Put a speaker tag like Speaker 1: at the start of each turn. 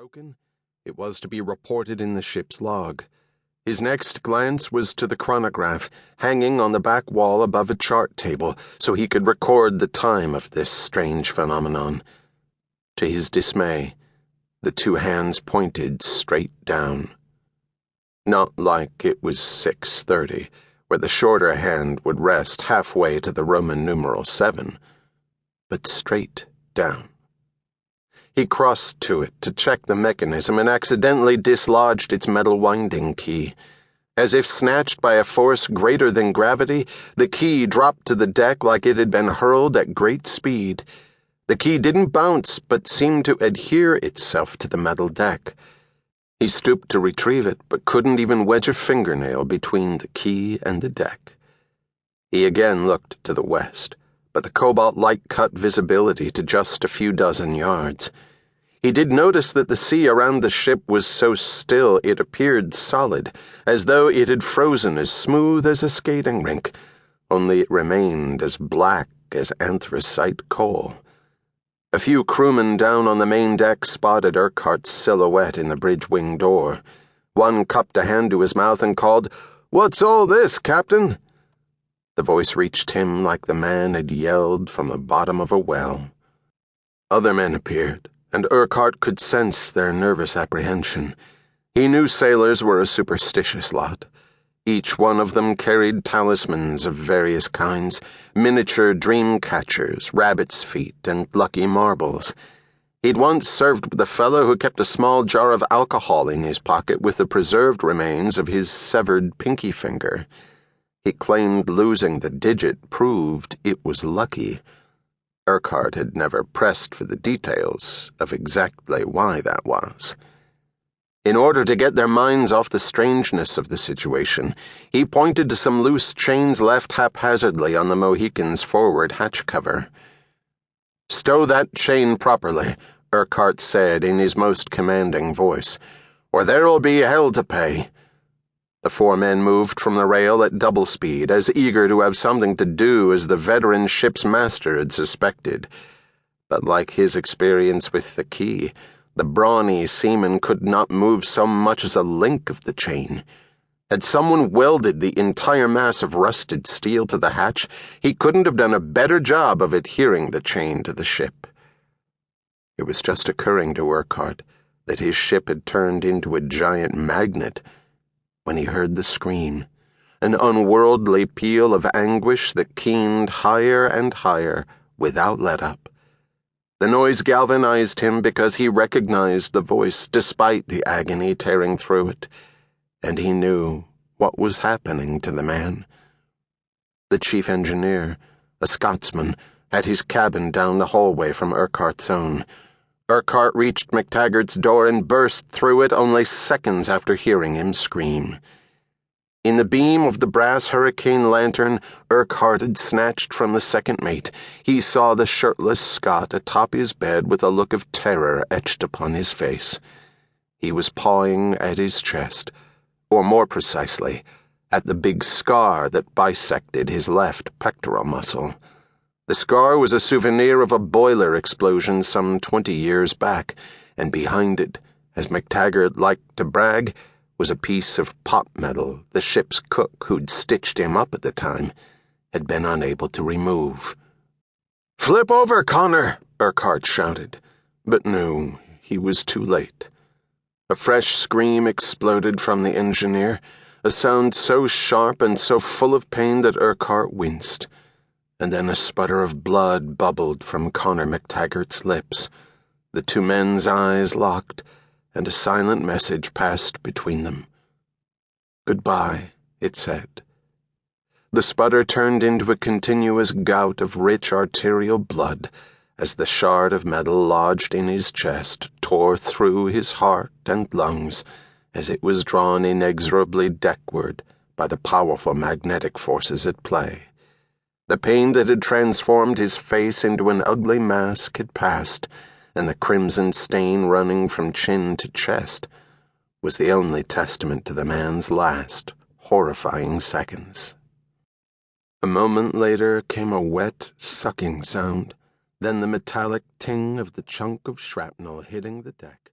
Speaker 1: broken, it was to be reported in the ship's log. His next glance was to the chronograph, hanging on the back wall above a chart table, so he could record the time of this strange phenomenon. To his dismay, the two hands pointed straight down. Not like it was 6:30, where the shorter hand would rest halfway to the Roman numeral 7, but straight down. He crossed to it to check the mechanism and accidentally dislodged its metal winding key. As if snatched by a force greater than gravity, the key dropped to the deck like it had been hurled at great speed. The key didn't bounce, but seemed to adhere itself to the metal deck. He stooped to retrieve it, but couldn't even wedge a fingernail between the key and the deck. He again looked to the west, but the cobalt light cut visibility to just a few dozen yards. He did notice that the sea around the ship was so still it appeared solid, as though it had frozen as smooth as a skating rink, only it remained as black as anthracite coal. A few crewmen down on the main deck spotted Urquhart's silhouette in the bridge wing door. One cupped a hand to his mouth and called, "What's all this, Captain?" The voice reached him like the man had yelled from the bottom of a well. Other men appeared, and Urquhart could sense their nervous apprehension. He knew sailors were a superstitious lot. Each one of them carried talismans of various kinds, miniature dream catchers, rabbit's feet, and lucky marbles. He'd once served with a fellow who kept a small jar of alcohol in his pocket with the preserved remains of his severed pinky finger. He claimed losing the digit proved it was lucky. Urquhart had never pressed for the details of exactly why that was. In order to get their minds off the strangeness of the situation, he pointed to some loose chains left haphazardly on the Mohican's forward hatch cover. "Stow that chain properly," Urquhart said in his most commanding voice, "or there'll be hell to pay." The four men moved from the rail at double speed, as eager to have something to do as the veteran ship's master had suspected. But like his experience with the key, the brawny seaman could not move so much as a link of the chain. Had someone welded the entire mass of rusted steel to the hatch, he couldn't have done a better job of adhering the chain to the ship. It was just occurring to Urquhart that his ship had turned into a giant magnet when he heard the scream, an unworldly peal of anguish that keened higher and higher without let-up. The noise galvanized him because he recognized the voice despite the agony tearing through it, and he knew what was happening to the man. The chief engineer, a Scotsman, had his cabin down the hallway from Urquhart's own. Urquhart reached McTaggart's door and burst through it only seconds after hearing him scream. In the beam of the brass hurricane lantern Urquhart had snatched from the second mate, he saw the shirtless Scot atop his bed with a look of terror etched upon his face. He was pawing at his chest, or more precisely, at the big scar that bisected his left pectoral muscle. The scar was a souvenir of a boiler explosion some 20 years back, and behind it, as McTaggart liked to brag, was a piece of pot metal the ship's cook who'd stitched him up at the time had been unable to remove. "Flip over, Connor!" Urquhart shouted, but no, he was too late. A fresh scream exploded from the engineer, a sound so sharp and so full of pain that Urquhart winced, and then a sputter of blood bubbled from Connor McTaggart's lips. The two men's eyes locked, and a silent message passed between them. "Goodbye," it said. The sputter turned into a continuous gout of rich arterial blood as the shard of metal lodged in his chest tore through his heart and lungs as it was drawn inexorably deckward by the powerful magnetic forces at play. The pain that had transformed his face into an ugly mask had passed, and the crimson stain running from chin to chest was the only testament to the man's last, horrifying seconds. A moment later came a wet, sucking sound, then the metallic ting of the chunk of shrapnel hitting the deck.